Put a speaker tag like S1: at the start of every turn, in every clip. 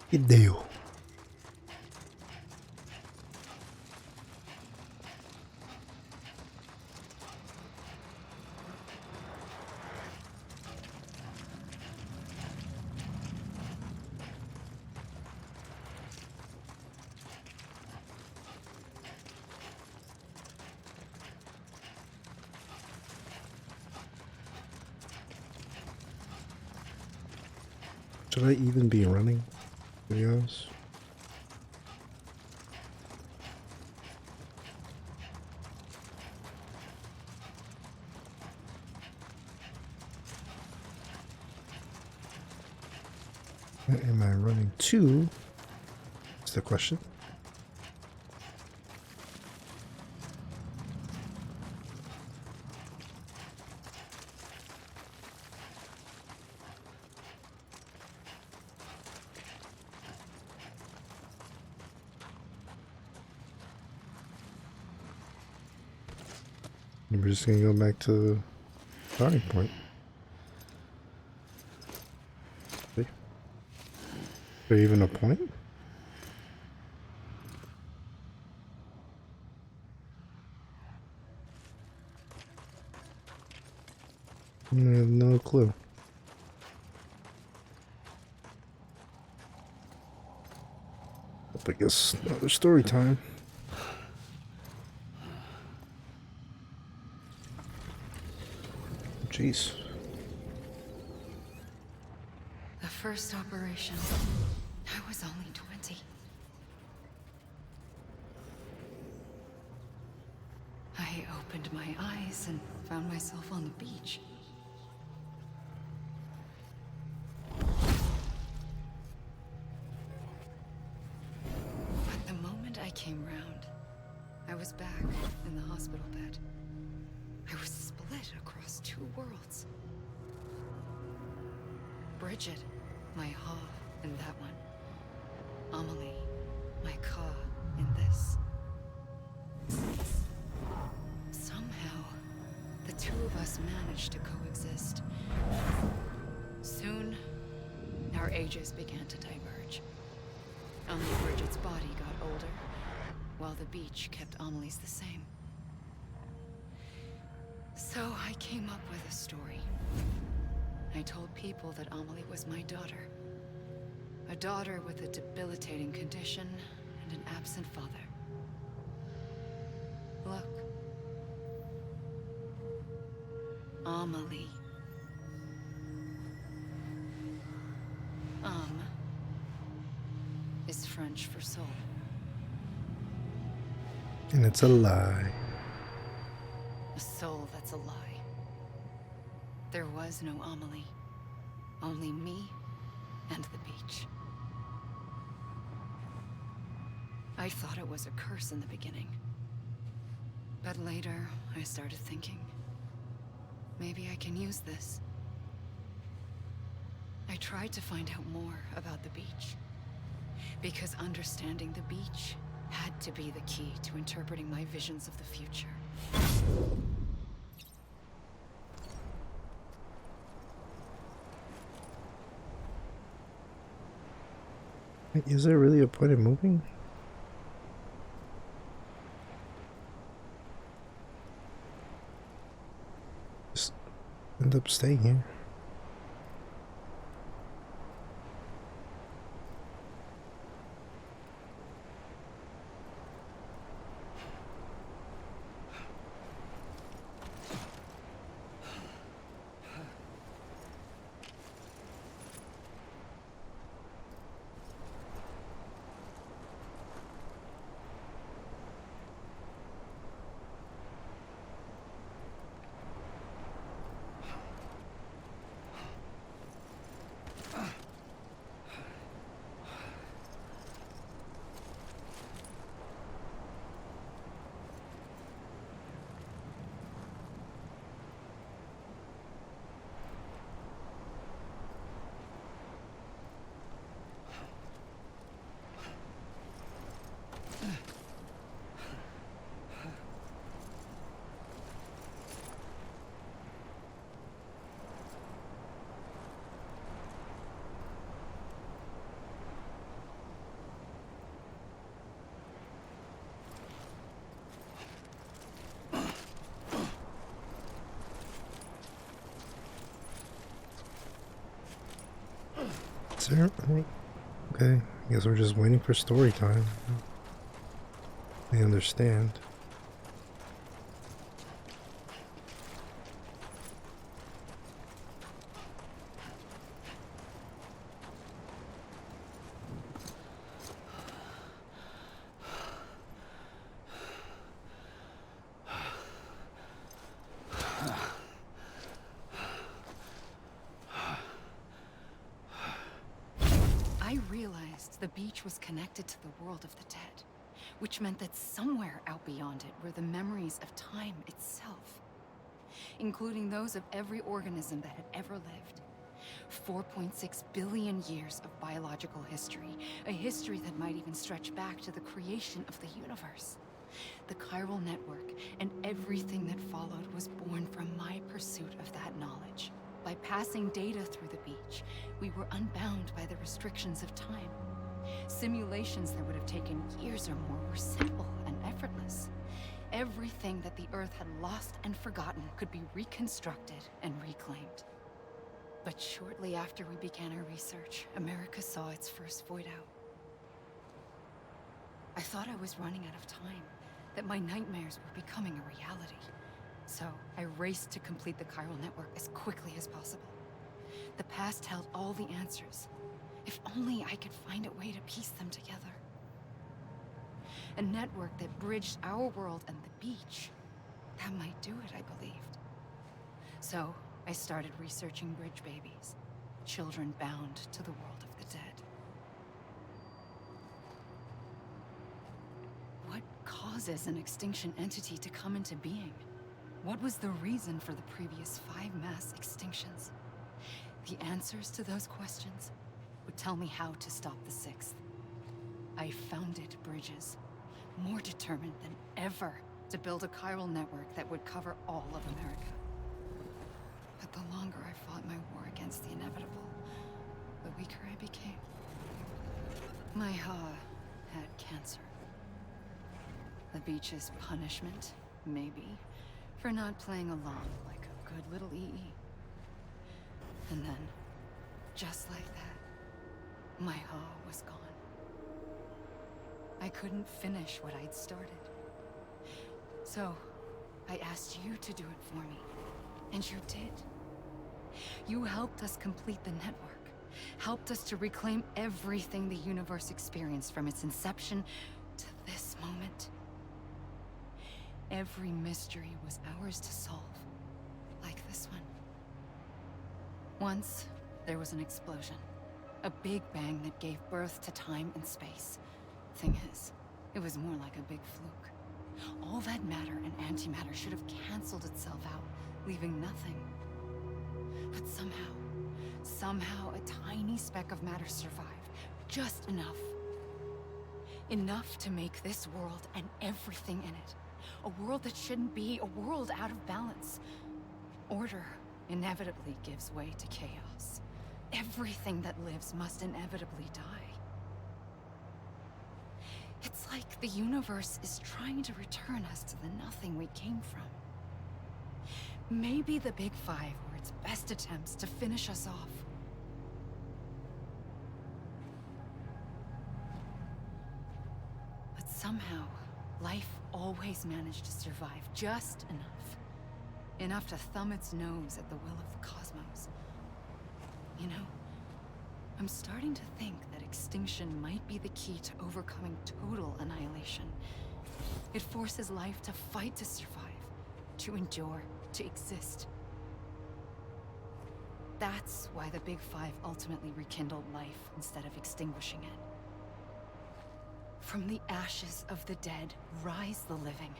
S1: Que deu? Should I even be running, to be honest? Where am I running to? That's the question. We're just gonna go back to the starting point. See? Is there even a point? I have no clue. I guess another story time. Jeez.
S2: The first operation, I was only 20. I opened my eyes and found myself on the beach. But the moment I came round, I was back in the hospital bed. I was split across two worlds. Bridget, my Ha in that one. Amelie, my Ka in this. Somehow, the two of us managed to coexist. Soon, our ages began to diverge. Only Bridget's body got older, while the beach kept Amelie's the same. So I came up with a story. I told people that Amelie was my daughter. A daughter with a debilitating condition and an absent father. Look. Amelie. Is French for soul.
S1: And it's a lie.
S2: A soul that's a lie. There was no Amelie. Only me and the beach. I thought it was a curse in the beginning. But later, I started thinking, maybe I can use this. I tried to find out more about the beach. Because understanding the beach had to be the key to interpreting my visions of the future.
S1: Is there really a point in moving? Just end up staying here. Is there? Oh, okay, I guess we're just waiting for story time. I understand.
S2: I realized the beach was connected to the world of the dead, which meant that somewhere out beyond it were the memories of time itself, including those of every organism that had ever lived. 4.6 billion years of biological history, a history that might even stretch back to the creation of the universe. The chiral network and everything that followed was born from my pursuit of that knowledge. By passing data through the beach, we were unbound by the restrictions of time. Simulations that would have taken years or more were simple and effortless. Everything that the Earth had lost and forgotten could be reconstructed and reclaimed. But shortly after we began our research, America saw its first void out. I thought I was running out of time, that my nightmares were becoming a reality. So I raced to complete the chiral network as quickly as possible. The past held all the answers. If only I could find a way to piece them together. A network that bridged our world and the beach. That might do it, I believed. So I started researching bridge babies, children bound to the world of the dead. What causes an extinction entity to come into being? What was the reason for the previous 5 mass extinctions? The answers to those questions would tell me how to stop the 6th. I founded bridges, more determined than ever to build a chiral network that would cover all of America. But the longer I fought my war against the inevitable, the weaker I became. My Ha had cancer. The beach's punishment, maybe, for not playing along like a good little EE. And then, just like that, my Ha was gone. I couldn't finish what I'd started. So, I asked you to do it for me. And you did. You helped us complete the network. Helped us to reclaim everything the universe experienced from its inception to this moment. Every mystery was ours to solve. Like this one. Once, there was an explosion. A big bang that gave birth to time and space. Thing is, it was more like a big fluke. All that matter and antimatter should have canceled itself out, leaving nothing. But somehow a tiny speck of matter survived. Just enough. Enough to make this world and everything in it. A world that shouldn't be, a world out of balance. Order inevitably gives way to chaos. Everything that lives must inevitably die. It's like the universe is trying to return us to the nothing we came from. Maybe the Big Five were its best attempts to finish us off. But somehow, life always managed to survive just enough. Enough to thumb its nose at the will of the cosmos. You know, I'm starting to think that extinction might be the key to overcoming total annihilation. It forces life to fight to survive, to endure, to exist. That's why the Big Five ultimately rekindled life instead of extinguishing it. From the ashes of the dead rise the living.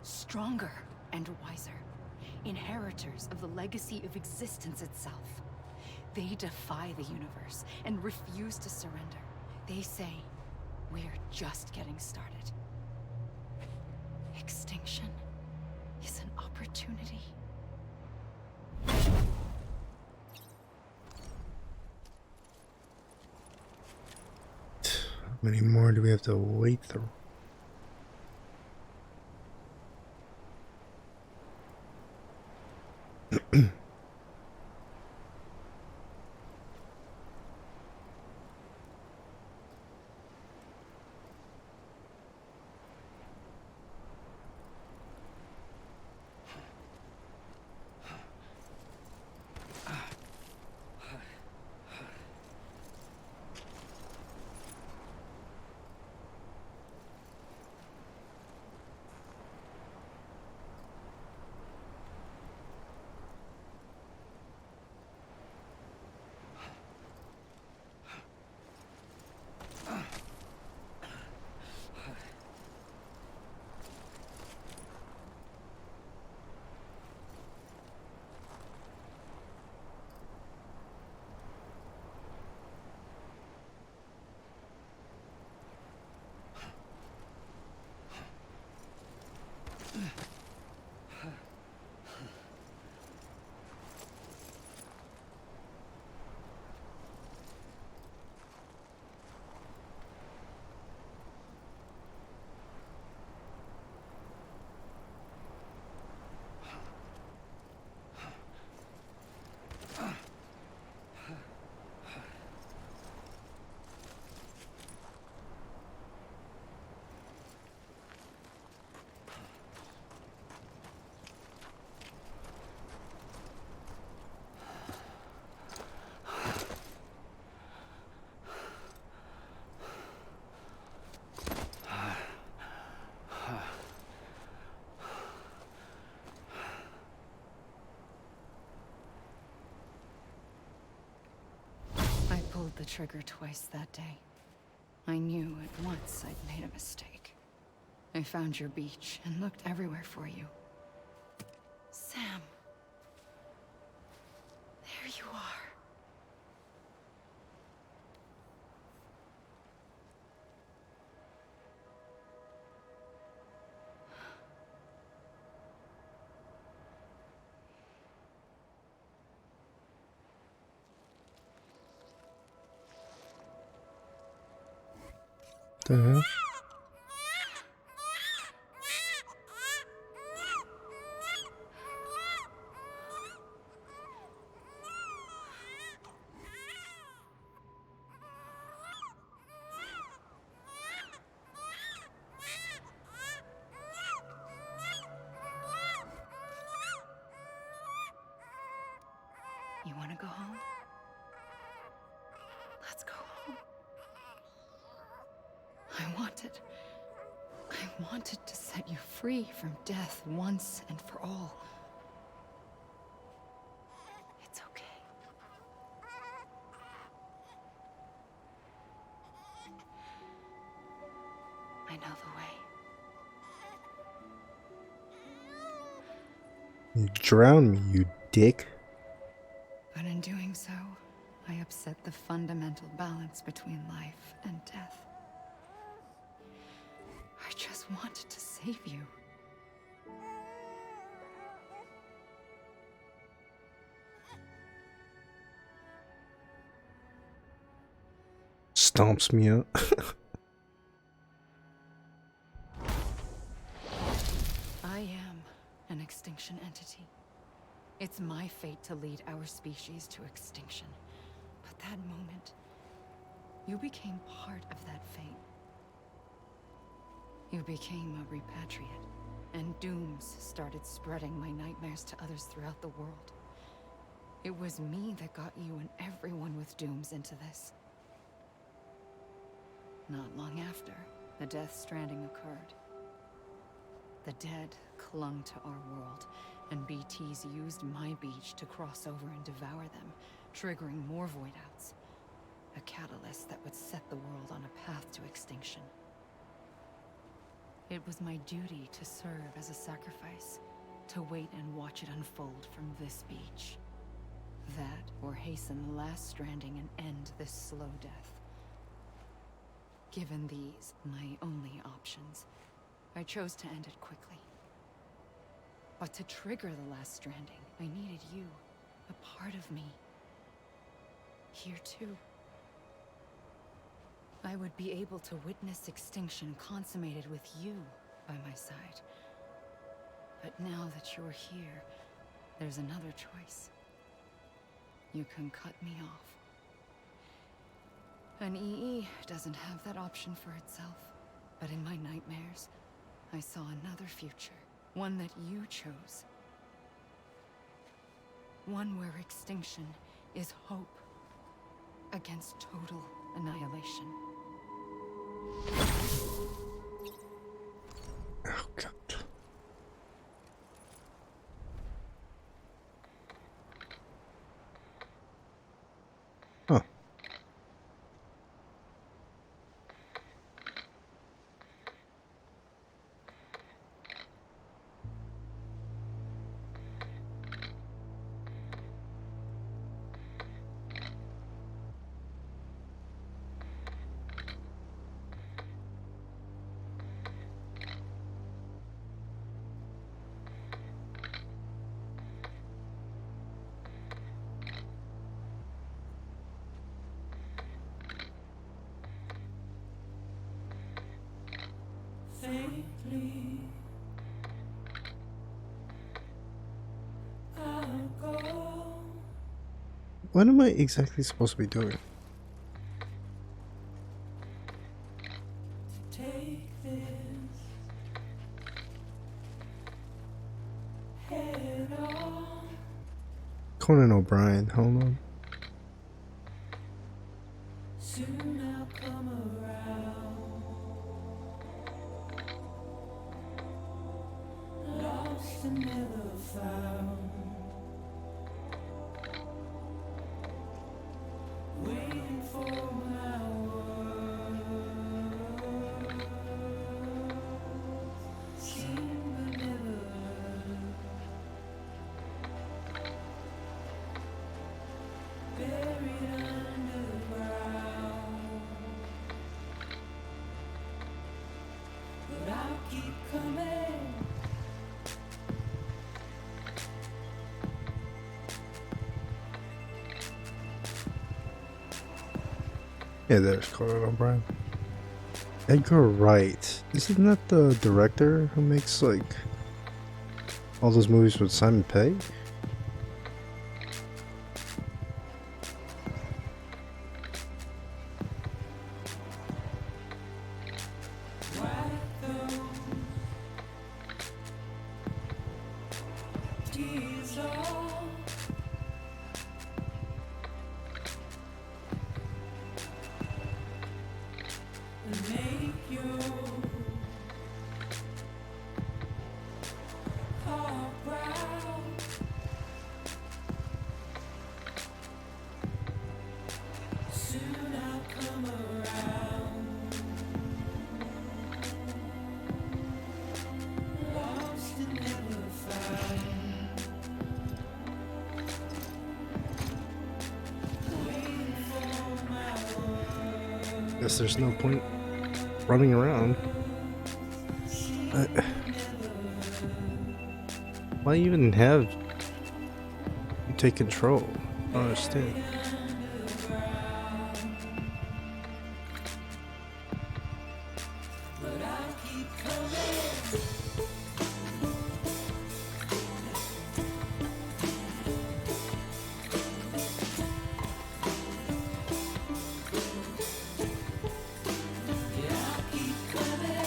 S2: Stronger and wiser. Inheritors of the legacy of existence itself. They defy the universe and refuse to surrender. They say, we're just getting started. Extinction is an opportunity.
S1: How many more do we have to wait through?
S2: pulled the trigger twice that day. I knew at once I'd made a mistake. I found your beach and looked everywhere for you. Sam. There you are.
S1: The hell?
S2: You want to go home? Let's go home. I wanted to set you free from death once and for all. It's okay. I know the way.
S1: You drown me, you dick.
S2: But in doing so, I upset the fundamental balance between life and death. I just wanted to save you.
S1: Stomps me out.
S2: I am an extinction entity. It's my fate to lead our species to extinction. But that moment, you became part of that fate. You became a repatriate, and dooms started spreading my nightmares to others throughout the world. It was me that got you and everyone with dooms into this. Not long after, the death stranding occurred. The dead clung to our world, and BTs used my beach to cross over and devour them, triggering more void-outs. A catalyst that would set the world on a path to extinction. It was my duty to serve as a sacrifice, to wait and watch it unfold from this beach. That, or hasten the last stranding and end this slow death. Given these, my only options, I chose to end it quickly. But to trigger the last stranding, I needed you, a part of me. Here too. I would be able to witness extinction consummated with you by my side. But now that you're here, there's another choice. You can cut me off. An EE doesn't have that option for itself. But in my nightmares, I saw another future. One that you chose. One where extinction is hope against total annihilation.
S1: Oh god. Huh.
S3: Faintly, I'll go.
S1: What am I exactly supposed to be doing?
S3: To take this head on.
S1: Conan O'Brien, hold on.
S3: Soon I'll come around. Lost and never found. Waiting for
S1: Yeah, there's Conan O'Brien. Edgar Wright. Isn't that the director who makes like all those movies with Simon Pegg?
S3: Tears all and make you heart proud. Soon I'll come around. Lost and never found. Waiting for my word.
S1: Guess there's no point running around. Why even have you take control? I don't understand.
S3: But I'll keep coming. Yeah, I'll keep coming.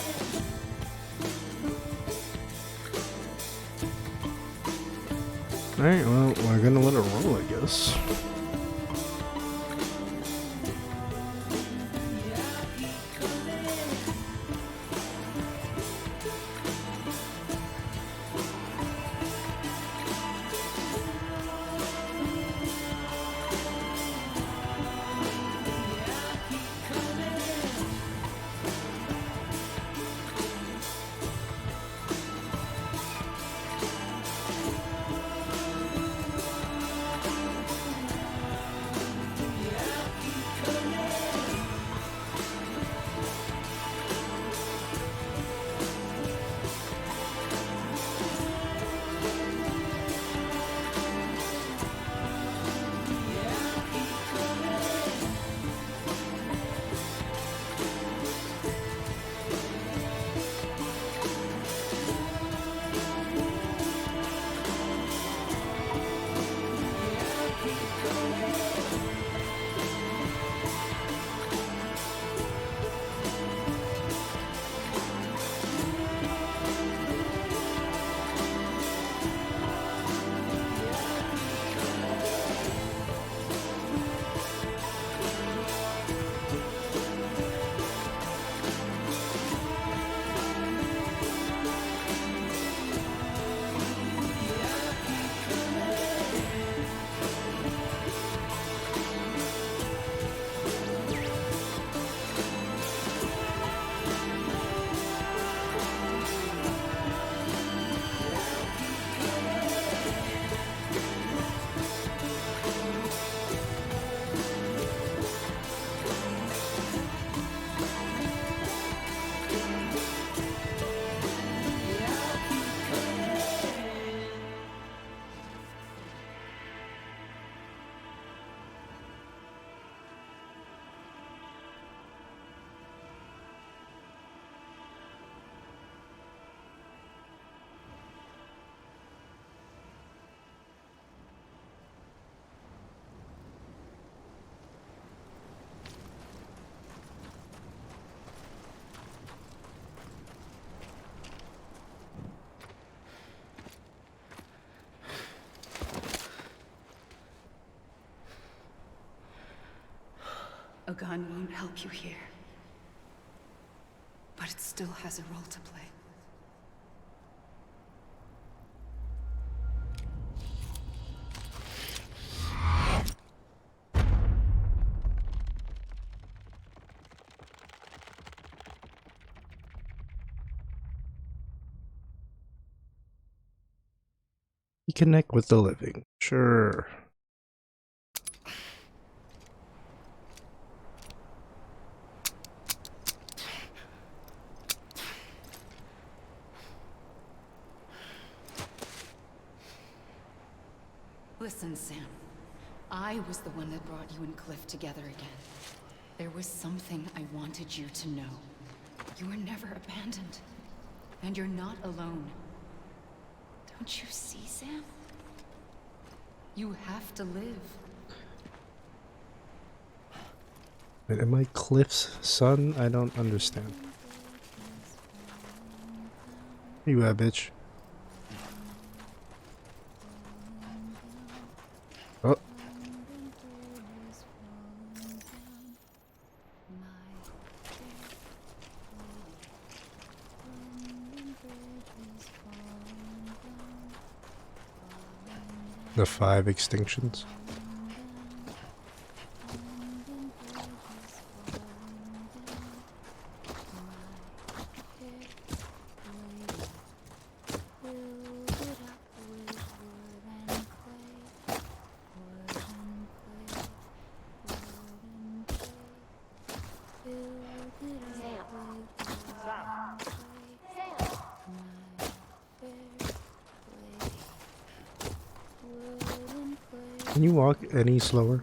S1: Alright, well, we're gonna let it roll, I guess.
S2: A gun won't help you here. But it still has a role to play.
S1: You connect with the living. Sure.
S2: Listen, Sam. I was the one that brought you and Cliff together again. There was something I wanted you to know. You were never abandoned. And you're not alone. Don't you see, Sam? You have to live.
S1: Wait, am I Cliff's son? I don't understand. Where you at, bitch? Oh, the 5 extinctions. Can you walk any slower?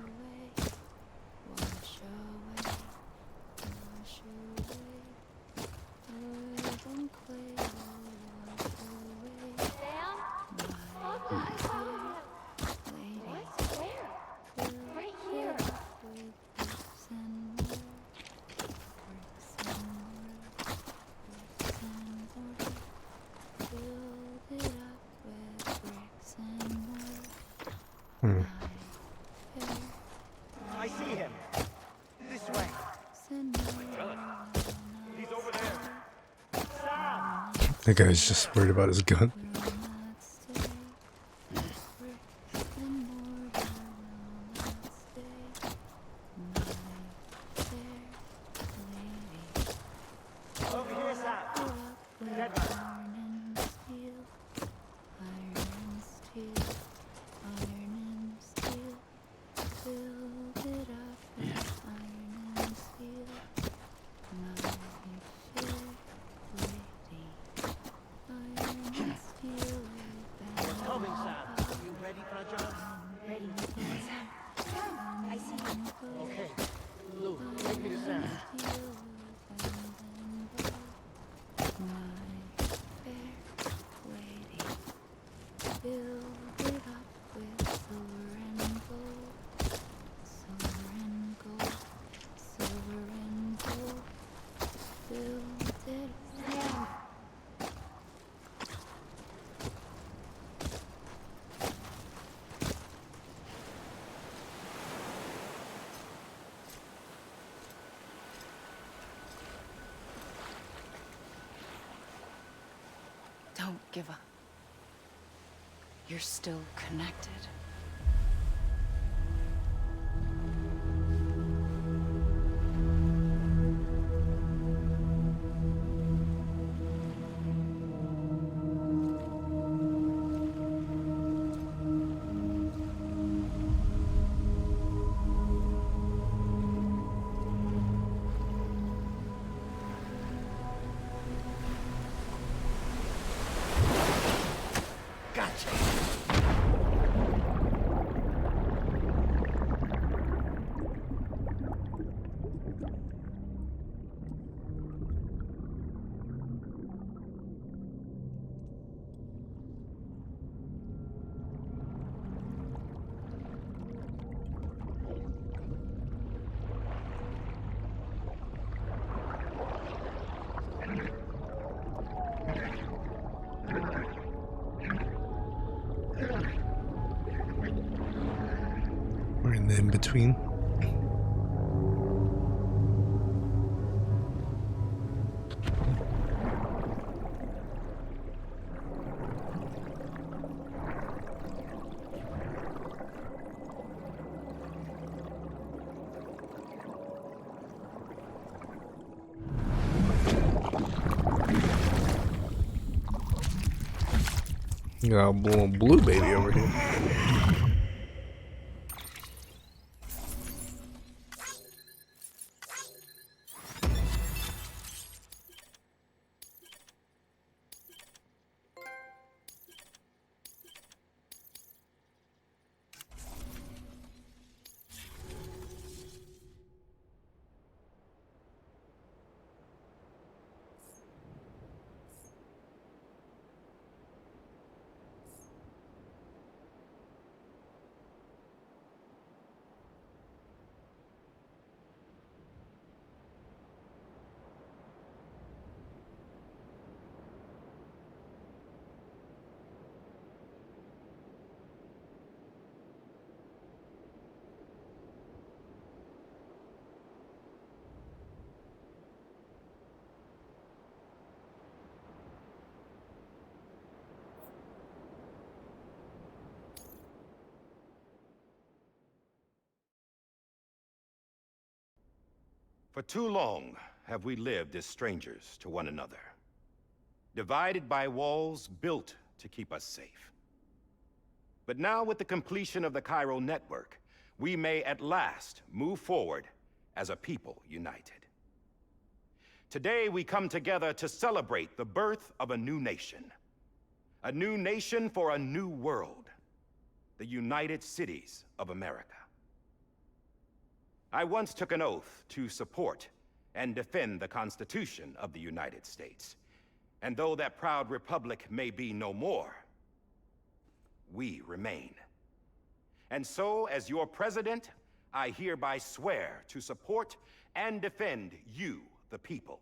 S1: Hmm.
S4: I see him. This way. He's over there. Sam!
S1: That guy's just worried about his gun.
S4: Over here, Sam. Get her. It's coming, Sam. You ready for a job?
S5: Ready. Sam, I see you.
S4: Okay. Lou, take me to Sam.
S2: Don't give up. You're still connected.
S4: Gotcha.
S1: We're in the in-between. You got a blue baby over here.
S6: For too long have we lived as strangers to one another, divided by walls built to keep us safe. But now, with the completion of the Cairo network, we may at last move forward as a people united. Today, we come together to celebrate the birth of a new nation. A new nation for a new world. The United Cities of America. I once took an oath to support and defend the Constitution of the United States. And though that proud republic may be no more, we remain. And so, as your president, I hereby swear to support and defend you, the people.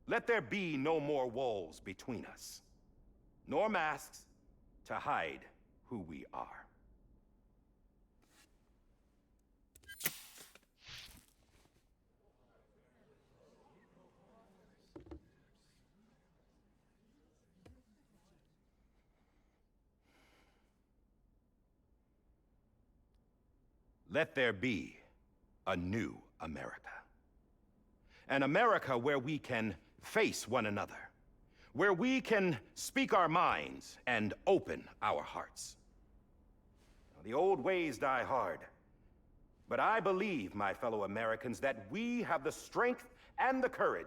S6: Let there be no more walls between us, nor masks to hide who we are. Let there be a new America. An America where we can face one another, where we can speak our minds and open our hearts. Now, the old ways die hard, but I believe, my fellow Americans, that we have the strength and the courage